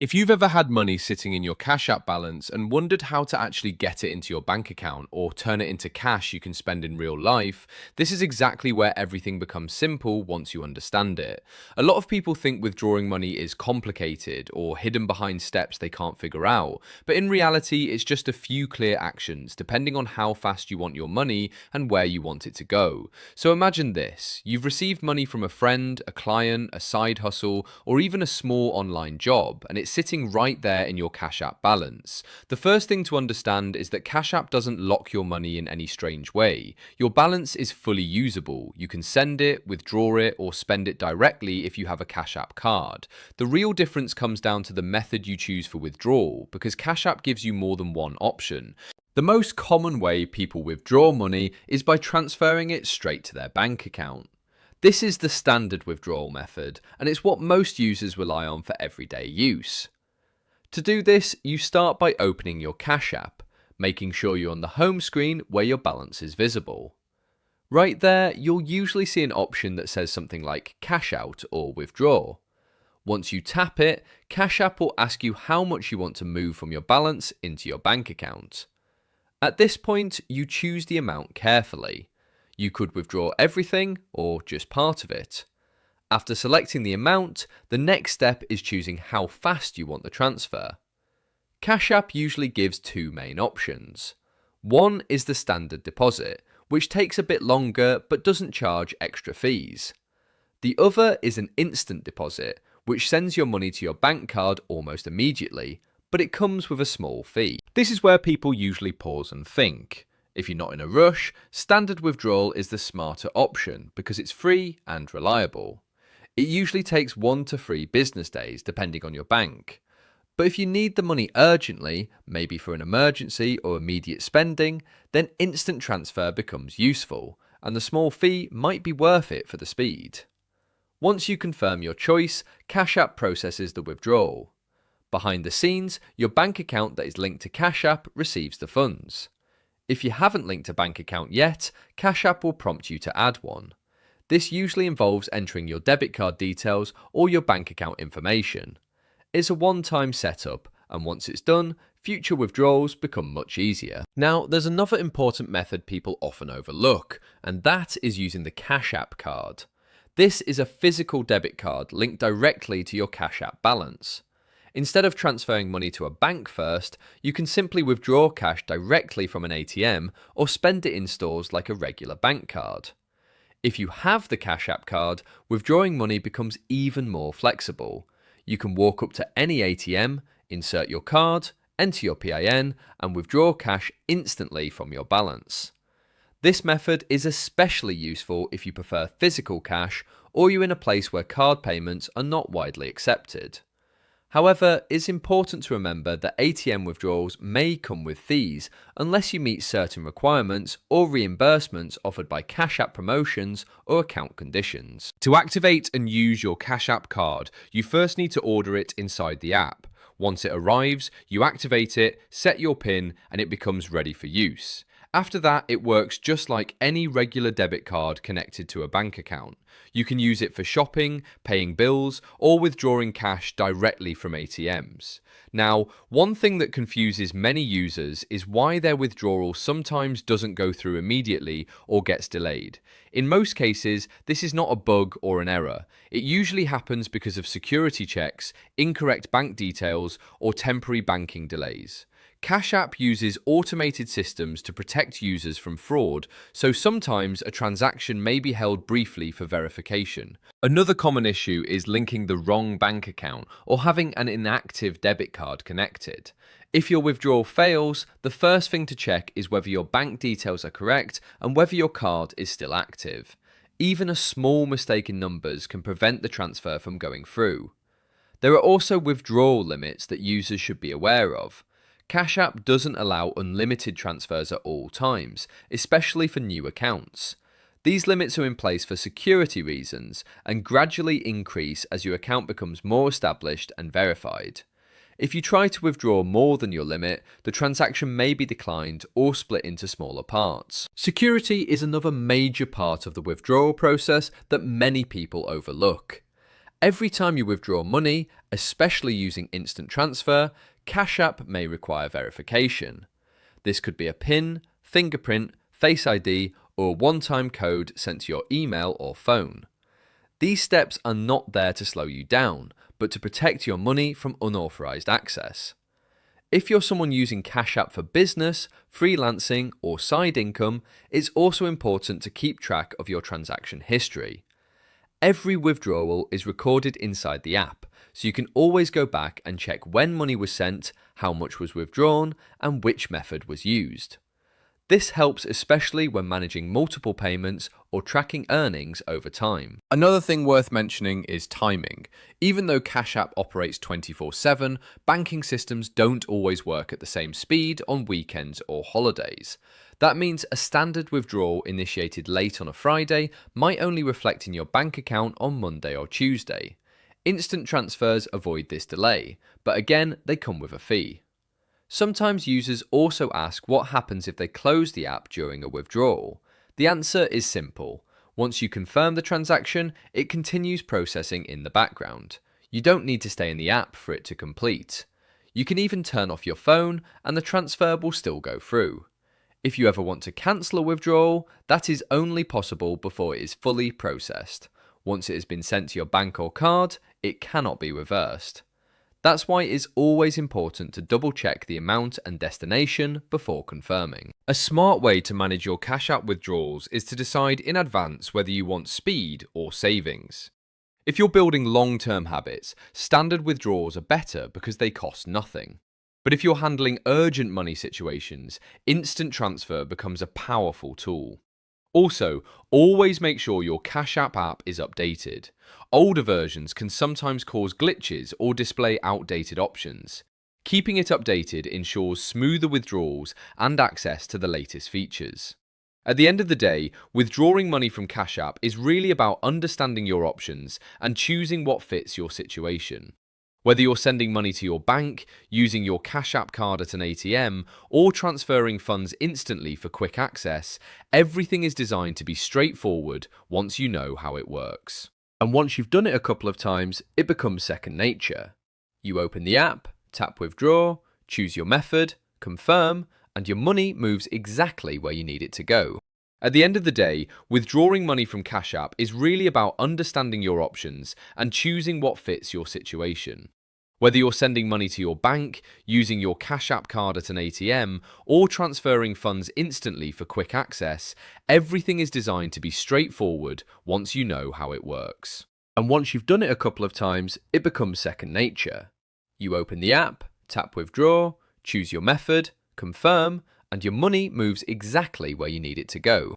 If you've ever had money sitting in your Cash App balance and wondered how to actually get it into your bank account or turn it into cash you can spend in real life, this is exactly where everything becomes simple once you understand it. A lot of people think withdrawing money is complicated or hidden behind steps they can't figure out, but in reality, it's just a few clear actions depending on how fast you want your money and where you want it to go. So imagine this: you've received money from a friend, a client, a side hustle, or even a small online job, and it's sitting right there in your Cash App balance. The first thing to understand is that Cash App doesn't lock your money in any strange way. Your balance is fully usable. You can send it, withdraw it, or spend it directly if you have a Cash App card. The real difference comes down to the method you choose for withdrawal, because Cash App gives you more than one option. The most common way people withdraw money is by transferring it straight to their bank account. This is the standard withdrawal method, and it's what most users rely on for everyday use. To do this, you start by opening your Cash App, making sure you're on the home screen where your balance is visible. Right there, you'll usually see an option that says something like Cash Out or Withdraw. Once you tap it, Cash App will ask you how much you want to move from your balance into your bank account. At this point, you choose the amount carefully. You could withdraw everything or just part of it. After selecting the amount, the next step is choosing how fast you want the transfer. Cash App usually gives two main options. One is the standard deposit, which takes a bit longer but doesn't charge extra fees. The other is an instant deposit, which sends your money to your bank card almost immediately, but it comes with a small fee. This is where people usually pause and think. If you're not in a rush, standard withdrawal is the smarter option because it's free and reliable. It usually takes 1 to 3 business days depending on your bank. But if you need the money urgently, maybe for an emergency or immediate spending, then instant transfer becomes useful, and the small fee might be worth it for the speed. Once you confirm your choice, Cash App processes the withdrawal. Behind the scenes, your bank account that is linked to Cash App receives the funds. If you haven't linked a bank account yet, Cash App will prompt you to add one. This usually involves entering your debit card details or your bank account information. It's a one-time setup, and once it's done, future withdrawals become much easier. Now, there's another important method people often overlook, and that is using the Cash App card. This is a physical debit card linked directly to your Cash App balance. Instead of transferring money to a bank first, you can simply withdraw cash directly from an ATM or spend it in stores like a regular bank card. If you have the Cash App card, withdrawing money becomes even more flexible. You can walk up to any ATM, insert your card, enter your PIN, and withdraw cash instantly from your balance. This method is especially useful if you prefer physical cash or you're in a place where card payments are not widely accepted. However, it's important to remember that ATM withdrawals may come with fees unless you meet certain requirements or reimbursements offered by Cash App promotions or account conditions. To activate and use your Cash App card, you first need to order it inside the app. Once it arrives, you activate it, set your PIN, and it becomes ready for use. After that, it works just like any regular debit card connected to a bank account. You can use it for shopping, paying bills, or withdrawing cash directly from ATMs. Now, one thing that confuses many users is why their withdrawal sometimes doesn't go through immediately or gets delayed. In most cases, this is not a bug or an error. It usually happens because of security checks, incorrect bank details, or temporary banking delays. Cash App uses automated systems to protect users from fraud, so sometimes a transaction may be held briefly for verification. Another common issue is linking the wrong bank account or having an inactive debit card connected. If your withdrawal fails, the first thing to check is whether your bank details are correct and whether your card is still active. Even a small mistake in numbers can prevent the transfer from going through. There are also withdrawal limits that users should be aware of. Cash App doesn't allow unlimited transfers at all times, especially for new accounts. These limits are in place for security reasons and gradually increase as your account becomes more established and verified. If you try to withdraw more than your limit, the transaction may be declined or split into smaller parts. Security is another major part of the withdrawal process that many people overlook. Every time you withdraw money, especially using instant transfer, Cash App may require verification. This could be a PIN, fingerprint, Face ID, or a one-time code sent to your email or phone. These steps are not there to slow you down, but to protect your money from unauthorized access. If you're someone using Cash App for business, freelancing, or side income, it's also important to keep track of your transaction history. Every withdrawal is recorded inside the app, so you can always go back and check when money was sent, how much was withdrawn, and which method was used. This helps especially when managing multiple payments or tracking earnings over time. Another thing worth mentioning is timing. Even though Cash App operates 24/7, banking systems don't always work at the same speed on weekends or holidays. That means a standard withdrawal initiated late on a Friday might only reflect in your bank account on Monday or Tuesday. Instant transfers avoid this delay, but again, they come with a fee. Sometimes users also ask what happens if they close the app during a withdrawal. The answer is simple. Once you confirm the transaction, it continues processing in the background. You don't need to stay in the app for it to complete. You can even turn off your phone and the transfer will still go through. If you ever want to cancel a withdrawal, that is only possible before it is fully processed. Once it has been sent to your bank or card, it cannot be reversed. That's why it's always important to double check the amount and destination before confirming. A smart way to manage your Cash App withdrawals is to decide in advance whether you want speed or savings. If you're building long-term habits, standard withdrawals are better because they cost nothing. But if you're handling urgent money situations, instant transfer becomes a powerful tool. Also, always make sure your Cash app is updated. Older versions can sometimes cause glitches or display outdated options. Keeping it updated ensures smoother withdrawals and access to the latest features. At the end of the day, withdrawing money from Cash App is really about understanding your options and choosing what fits your situation. Whether you're sending money to your bank, using your Cash App card at an ATM, or transferring funds instantly for quick access, everything is designed to be straightforward once you know how it works. And once you've done it a couple of times, it becomes second nature. You open the app, tap withdraw, choose your method, confirm, and your money moves exactly where you need it to go. At the end of the day, withdrawing money from Cash App is really about understanding your options and choosing what fits your situation. Whether you're sending money to your bank, using your Cash App card at an ATM, or transferring funds instantly for quick access, everything is designed to be straightforward once you know how it works. And once you've done it a couple of times, it becomes second nature. You open the app, tap withdraw, choose your method, confirm, and your money moves exactly where you need it to go.